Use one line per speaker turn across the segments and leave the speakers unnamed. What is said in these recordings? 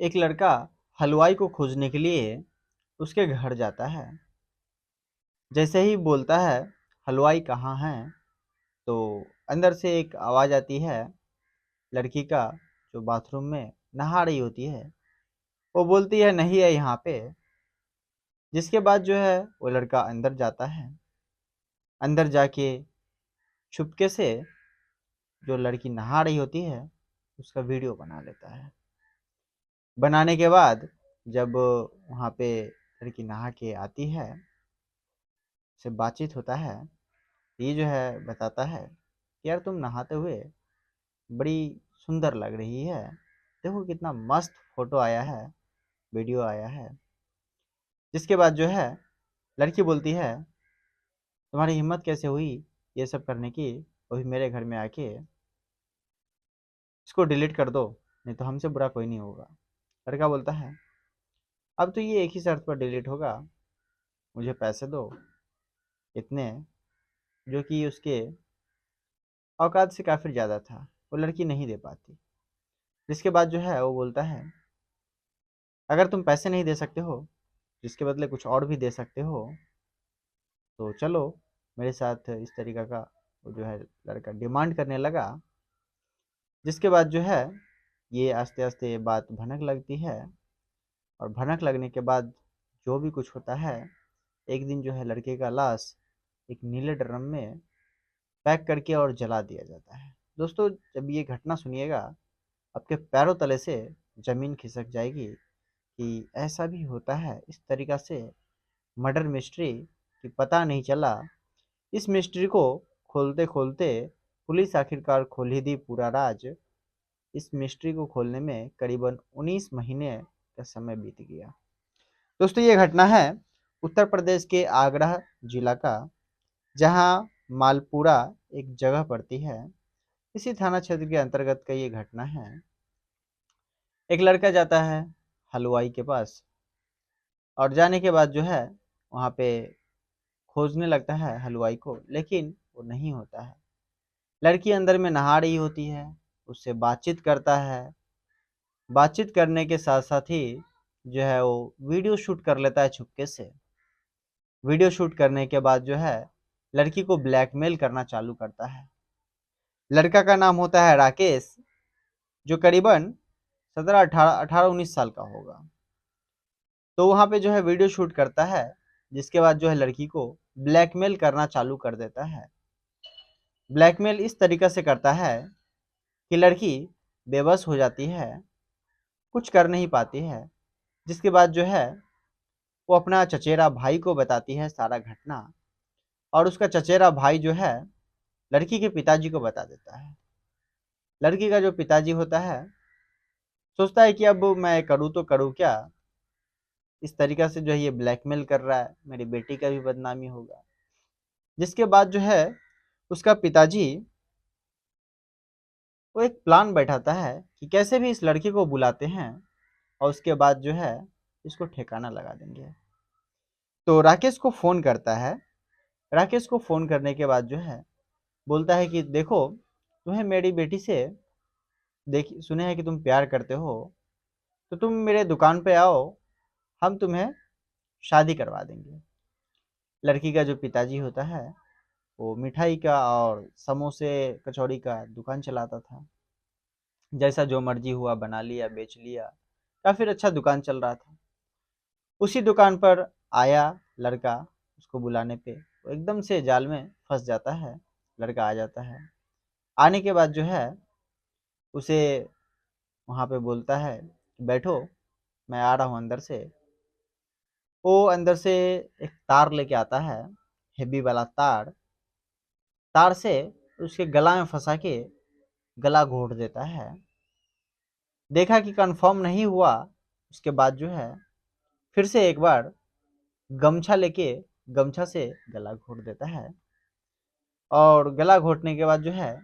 एक लड़का हलवाई को खोजने के लिए उसके घर जाता है। जैसे ही बोलता है हलवाई कहाँ है, तो अंदर से एक आवाज़ आती है लड़की का, जो बाथरूम में नहा रही होती है। वो बोलती है नहीं है यहाँ पे। जिसके बाद जो है वो लड़का अंदर जाता है। अंदर जाके छुपके से जो लड़की नहा रही होती है उसका वीडियो बना लेता है। बनाने के बाद जब वहाँ पे लड़की नहा के आती है, से बातचीत होता है, ये जो है बताता है कि यार तुम नहाते हुए बड़ी सुंदर लग रही है। देखो कितना मस्त फोटो आया है, वीडियो आया है। जिसके बाद जो है लड़की बोलती है तुम्हारी हिम्मत कैसे हुई ये सब करने की, वो भी मेरे घर में आके। इसको डिलीट कर दो, नहीं तो हमसे बुरा कोई नहीं होगा। लड़का बोलता है अब तो ये एक ही शर्त पर डिलीट होगा, मुझे पैसे दो इतने, जो कि उसके औकात से काफ़ी ज़्यादा था। वो लड़की नहीं दे पाती। जिसके बाद जो है वो बोलता है अगर तुम पैसे नहीं दे सकते हो, जिसके बदले कुछ और भी दे सकते हो, तो चलो मेरे साथ। इस तरीका का वो जो है लड़का डिमांड करने लगा। जिसके बाद जो है ये आस्ते आस्ते बात भनक लगती है। और भनक लगने के बाद जो भी कुछ होता है, एक दिन जो है लड़के का लाश एक नीले ड्रम में पैक करके और जला दिया जाता है। दोस्तों, जब ये घटना सुनिएगा आपके पैरों तले से ज़मीन खिसक जाएगी कि ऐसा भी होता है। इस तरीक़ा से मर्डर मिस्ट्री कि पता नहीं चला। इस मिस्ट्री को खोलते-खोलते पुलिस आखिरकार खोल ही दी पूरा राज। इस मिस्ट्री को खोलने में करीबन 19 महीने का समय बीत गया। दोस्तों, ये घटना है उत्तर प्रदेश के आगरा जिला का, जहां मालपुरा एक जगह पड़ती है। इसी थाना क्षेत्र के अंतर्गत का ये घटना है। एक लड़का जाता है हलवाई के पास, और जाने के बाद जो है वहाँ पे खोजने लगता है हलवाई को, लेकिन वो नहीं होता है। लड़की अंदर में नहा रही होती है, उससे बातचीत करता है। बातचीत करने के साथ साथ ही जो है वो वीडियो शूट कर लेता है छुपके से। वीडियो शूट करने के बाद जो है लड़की को ब्लैकमेल करना चालू करता है। लड़का का नाम होता है राकेश, जो करीबन 17, 18, 19 साल का होगा। तो वहाँ पे जो है वीडियो शूट करता है। जिसके बाद जो है लड़की को ब्लैकमेल करना चालू कर देता है। ब्लैकमेल इस तरीक़े से करता है कि लड़की बेबस हो जाती है, कुछ कर नहीं पाती है। जिसके बाद जो है वो अपना चचेरा भाई को बताती है सारा घटना। और उसका चचेरा भाई जो है लड़की के पिताजी को बता देता है। लड़की का जो पिताजी होता है सोचता है कि अब मैं करूँ तो करूँ क्या। इस तरीक़ा से जो है ये ब्लैकमेल कर रहा है, मेरी बेटी का भी बदनामी होगा। जिसके बाद जो है उसका पिताजी वो एक प्लान बैठाता है कि कैसे भी इस लड़के को बुलाते हैं और उसके बाद जो है इसको ठिकाना लगा देंगे। तो राकेश को फ़ोन करता है। राकेश को फ़ोन करने के बाद जो है बोलता है कि देखो, तुम्हें मेरी बेटी से देख सुने हैं कि तुम प्यार करते हो, तो तुम मेरे दुकान पे आओ, हम तुम्हें शादी करवा देंगे। लड़की का जो पिताजी होता है वो मिठाई का और समोसे कचौड़ी का दुकान चलाता था। जैसा जो मर्जी हुआ बना लिया, बेच लिया। काफ़ी अच्छा दुकान चल रहा था। उसी दुकान पर आया लड़का, उसको बुलाने पे वो एकदम से जाल में फंस जाता है। लड़का आ जाता है। आने के बाद जो है उसे वहाँ पे बोलता है बैठो, मैं आ रहा हूँ अंदर से। वो अंदर से एक तार लेके आता है, हेवी वाला तार। तार से उसके गला में फंसा के गला घोट देता है। देखा कि कंफर्म नहीं हुआ, उसके बाद जो है फिर से एक बार गमछा लेके गमछा से गला घोट देता है। और गला घोटने के बाद जो है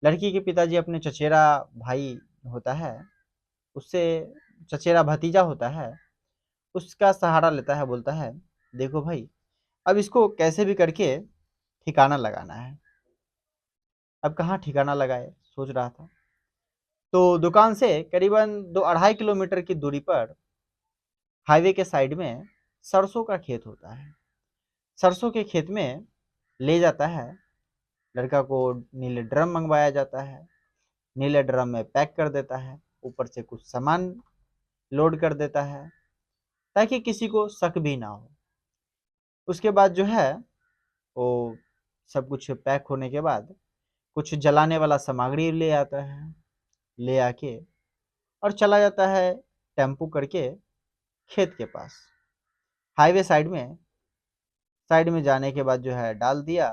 लड़की के पिताजी अपने चचेरा भाई होता है उससे, चचेरा भतीजा होता है उसका सहारा लेता है। बोलता है देखो भाई, अब इसको कैसे भी करके ठिकाना लगाना है। अब कहाँ ठिकाना लगाए सोच रहा था। तो दुकान से करीबन 2-2.5 किलोमीटर की दूरी पर हाईवे के साइड में सरसों का खेत होता है। सरसों के खेत में ले जाता है, लड़का को नीले ड्रम मंगवाया जाता है, नीले ड्रम में पैक कर देता है, ऊपर से कुछ सामान लोड कर देता है ताकि किसी को शक भी ना हो। उसके बाद जो है वो सब कुछ पैक होने के बाद कुछ जलाने वाला सामग्री ले आता है, ले आके और चला जाता है टेम्पू करके खेत के पास। हाईवे साइड में जाने के बाद जो है डाल दिया,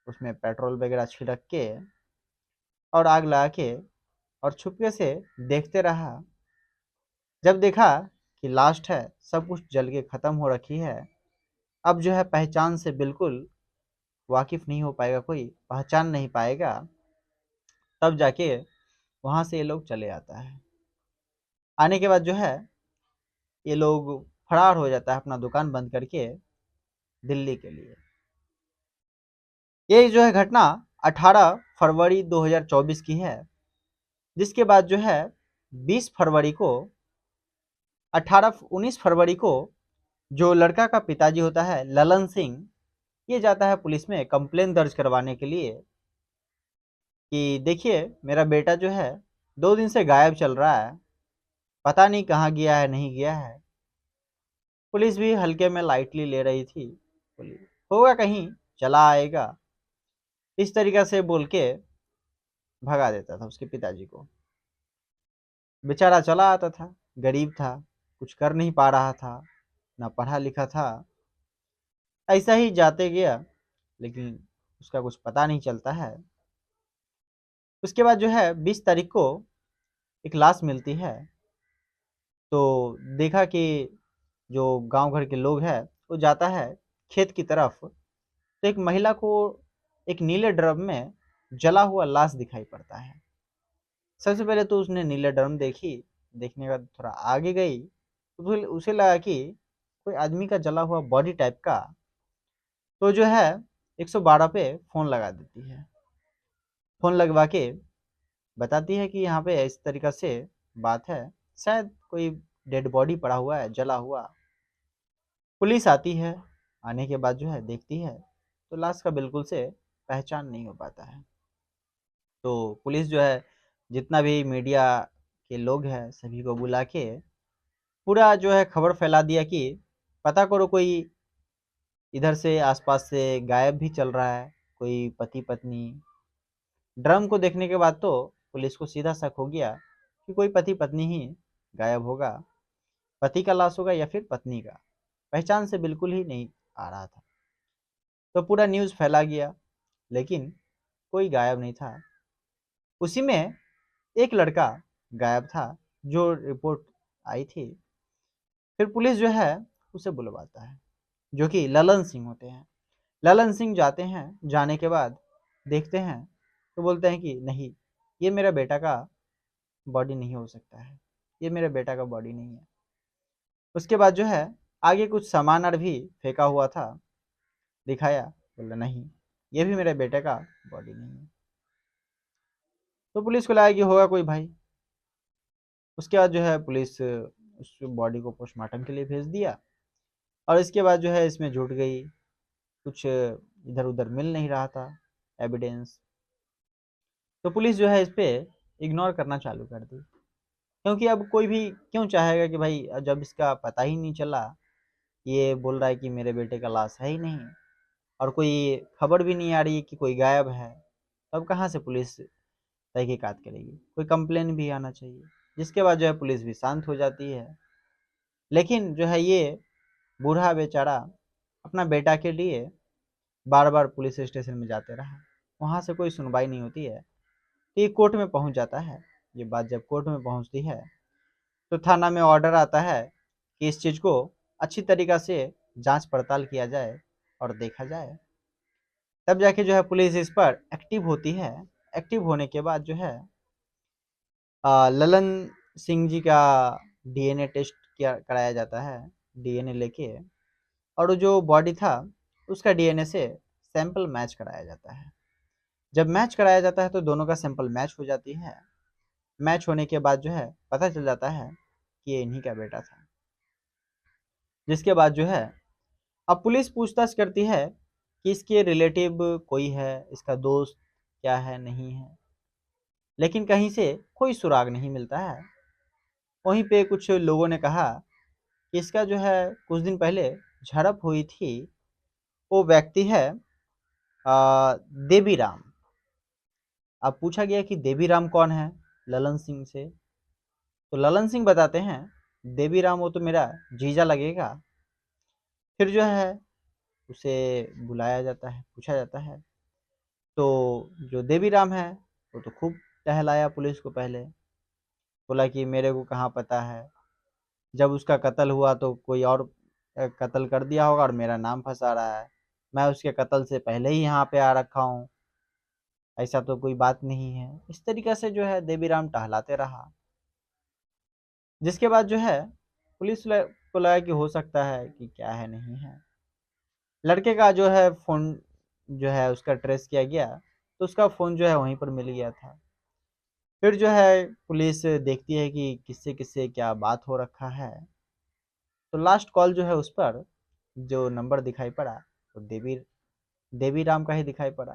उसमें पेट्रोल वगैरह छिड़क के और आग लगा के और छुपके से देखते रहा। जब देखा कि लास्ट है, सब कुछ जल के ख़त्म हो रखी है, अब जो है पहचान से बिल्कुल वाकिफ़ नहीं हो पाएगा, कोई पहचान नहीं पाएगा, तब जाके वहाँ से ये लोग चले आता है। आने के बाद जो है ये लोग फरार हो जाता है अपना दुकान बंद करके दिल्ली के लिए। ये जो है घटना 18 फरवरी 2024 की है, जिसके बाद जो है 20 फरवरी को 19 फरवरी को जो लड़का का पिताजी होता है ललन सिंह, ये जाता है पुलिस में कंप्लेन दर्ज करवाने के लिए कि देखिए मेरा बेटा जो है 2 दिन से गायब चल रहा है, पता नहीं कहाँ गया है नहीं गया है। पुलिस भी हल्के में लाइटली ले रही थी, पुलिस होगा कहीं चला आएगा, इस तरीक़ा से बोल के भगा देता था उसके पिताजी को। बेचारा चला आता था, गरीब था, कुछ कर नहीं पा रहा था, ना पढ़ा लिखा था, ऐसा ही जाते गया, लेकिन उसका कुछ पता नहीं चलता है। उसके बाद जो है 20 तारीख को एक लाश मिलती है, तो देखा कि जो गांव घर के लोग हैं वो जाता है खेत की तरफ, तो एक महिला को एक नीले ड्रम में जला हुआ लाश दिखाई पड़ता है। सबसे पहले तो उसने नीले ड्रम देखी, देखने के बाद थोड़ा आगे गई तो उसे लगा कि कोई आदमी का जला हुआ बॉडी टाइप का, तो जो है 112 पे फ़ोन लगा देती है। फ़ोन लगवा के बताती है कि यहाँ पे इस तरीक़ा से बात है, शायद कोई डेड बॉडी पड़ा हुआ है जला हुआ। पुलिस आती है, आने के बाद जो है देखती है तो लाश का बिल्कुल से पहचान नहीं हो पाता है। तो पुलिस जो है जितना भी मीडिया के लोग हैं सभी को बुला के पूरा जो है खबर फैला दिया कि पता करो कोई इधर से आसपास से गायब भी चल रहा है, कोई पति पत्नी। ड्रम को देखने के बाद तो पुलिस को सीधा शक हो गया कि कोई पति पत्नी ही गायब होगा, पति का लाश होगा या फिर पत्नी का, पहचान से बिल्कुल ही नहीं आ रहा था। तो पूरा न्यूज़ फैला गया, लेकिन कोई गायब नहीं था। उसी में एक लड़का गायब था जो रिपोर्ट आई थी। फिर पुलिस जो है उसे बुलवाता है, जो कि ललन सिंह होते हैं। ललन सिंह जाते हैं, जाने के बाद देखते हैं तो बोलते हैं कि नहीं, ये मेरा बेटा का बॉडी नहीं हो सकता है, ये मेरे बेटा का बॉडी नहीं है। उसके बाद जो है आगे कुछ सामान और भी फेंका हुआ था, दिखाया, बोला नहीं, ये भी मेरे बेटे का बॉडी नहीं है। तो पुलिस को लगा कि होगा कोई भाई। उसके बाद जो है पुलिस उस बॉडी को पोस्टमार्टम के लिए भेज दिया, और इसके बाद जो है इसमें जुट गई, कुछ इधर उधर मिल नहीं रहा था एविडेंस, तो पुलिस जो है इस पे इग्नोर करना चालू कर दी। क्योंकि अब कोई भी क्यों चाहेगा कि भाई जब इसका पता ही नहीं चला, ये बोल रहा है कि मेरे बेटे का लाश है ही नहीं और कोई खबर भी नहीं आ रही है कि कोई गायब है, तब कहाँ से पुलिस तहकीकात करेगी, कोई कंप्लेन भी आना चाहिए। जिसके बाद जो है पुलिस भी शांत हो जाती है। लेकिन जो है ये बूढ़ा बेचारा अपना बेटा के लिए बार बार पुलिस स्टेशन में जाते रहा, वहाँ से कोई सुनवाई नहीं होती है। तो ये कोर्ट में पहुँच जाता है। ये बात जब कोर्ट में पहुँचती है तो थाना में ऑर्डर आता है कि इस चीज़ को अच्छी तरीक़ा से जांच पड़ताल किया जाए और देखा जाए, तब जाके जो है पुलिस इस पर एक्टिव होती है। एक्टिव होने के बाद जो है ललन सिंह जी का डीएनए टेस्ट किया कराया जाता है, डीएनए लेके, और जो बॉडी था उसका डीएनए से सैंपल मैच कराया जाता है। जब मैच कराया जाता है तो दोनों का सैंपल मैच हो जाती है, मैच होने के बाद जो है पता चल जाता है कि ये इन्हीं का बेटा था। जिसके बाद जो है अब पुलिस पूछताछ करती है कि इसके रिलेटिव कोई है, इसका दोस्त क्या है, नहीं है, लेकिन कहीं से कोई सुराग नहीं मिलता है। वहीं पे कुछ लोगों ने कहा कि इसका जो है कुछ दिन पहले झड़प हुई थी, वो व्यक्ति है देवी राम। अब पूछा गया कि देवी राम कौन है ललन सिंह से, तो ललन सिंह बताते हैं देवी राम वो तो मेरा जीजा लगेगा। फिर जो है उसे बुलाया जाता है, पूछा जाता है, तो जो देवी राम है वो तो खूब टहलाया पुलिस को। पहले बोला कि मेरे को कहाँ पता है, जब उसका कत्ल हुआ तो कोई और कत्ल कर दिया होगा और मेरा नाम फंसा रहा है, मैं उसके कत्ल से पहले ही यहाँ पे आ रखा हूँ, ऐसा तो कोई बात नहीं है। इस तरीके से जो है देवी राम टहलाते रहा। जिसके बाद जो है को लगा कि हो सकता है कि क्या है नहीं है। लड़के का जो है फ़ोन जो है उसका ट्रेस किया गया, तो उसका फ़ोन जो है वहीं पर मिल गया था। फिर जो है पुलिस देखती है कि किससे किससे क्या बात हो रखा है, तो लास्ट कॉल जो है उस पर जो नंबर दिखाई पड़ा वो देवी राम का ही दिखाई पड़ा।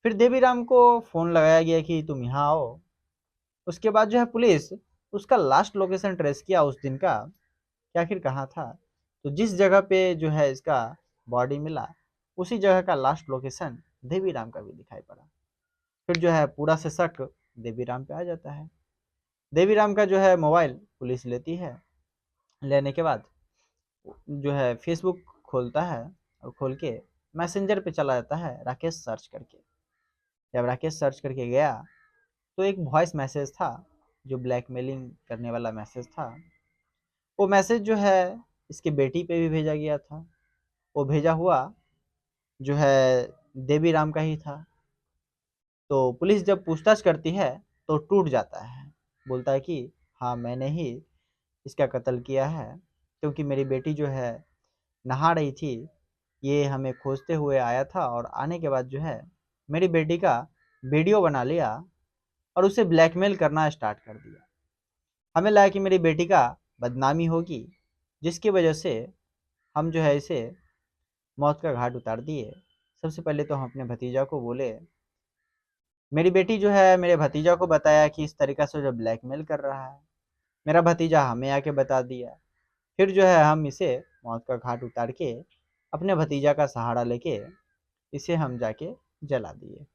फिर देवी राम को फ़ोन लगाया गया कि तुम यहाँ आओ। उसके बाद जो है पुलिस उसका लास्ट लोकेशन ट्रेस किया उस दिन का कि आखिर कहाँ था। तो जिस जगह पे जो है इसका बॉडी मिला, उसी जगह का लास्ट लोकेशन देवी राम का भी दिखाई पड़ा। फिर जो है पूरा से शक देवी राम पे आ जाता है। देवी राम का जो है मोबाइल पुलिस लेती है। लेने के बाद जो है फेसबुक खोलता है और खोल के मैसेंजर पे चला जाता है राकेश सर्च करके। जब राकेश सर्च करके गया तो एक वॉइस मैसेज था जो ब्लैकमेलिंग करने वाला मैसेज था। वो मैसेज जो है इसकी बेटी पे भी भेजा गया था। वो भेजा हुआ जो है देवी राम का ही था। तो पुलिस जब पूछताछ करती है तो टूट जाता है, बोलता है कि हाँ मैंने ही इसका कत्ल किया है, क्योंकि मेरी बेटी जो है नहा रही थी, ये हमें खोजते हुए आया था और आने के बाद जो है मेरी बेटी का वीडियो बना लिया और उसे ब्लैकमेल करना स्टार्ट कर दिया। हमें लगा कि मेरी बेटी का बदनामी होगी, जिसकी वजह से हम जो है इसे मौत का घाट उतार दिए। सबसे पहले तो हम अपने भतीजा को बोले, मेरी बेटी जो है मेरे भतीजा को बताया कि इस तरीक़ा से जो ब्लैकमेल कर रहा है, मेरा भतीजा हमें आके बता दिया। फिर जो है हम इसे मौत का घाट उतार के अपने भतीजा का सहारा लेके इसे हम जाके जला दिए,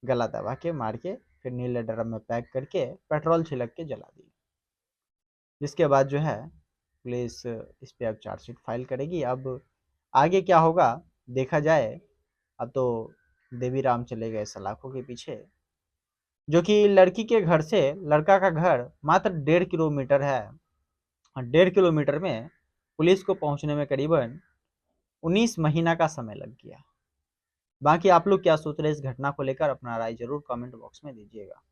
गला दबा के मार के फिर नीले ड्रम में पैक करके पेट्रोल छिड़क के जला दिए। जिसके बाद जो है पुलिस इस पे अब चार्जशीट फाइल करेगी। अब आगे क्या होगा देखा जाए। अब तो देवी राम चले गए सलाखों के पीछे, जो कि लड़की के घर से लड़का का घर मात्र 1.5 किलोमीटर है। 1.5 किलोमीटर में पुलिस को पहुंचने में करीबन 19 महीना का समय लग गया। बाकी आप लोग क्या सोच रहे हैं इस घटना को लेकर, अपना राय जरूर कमेंट बॉक्स में दीजिएगा।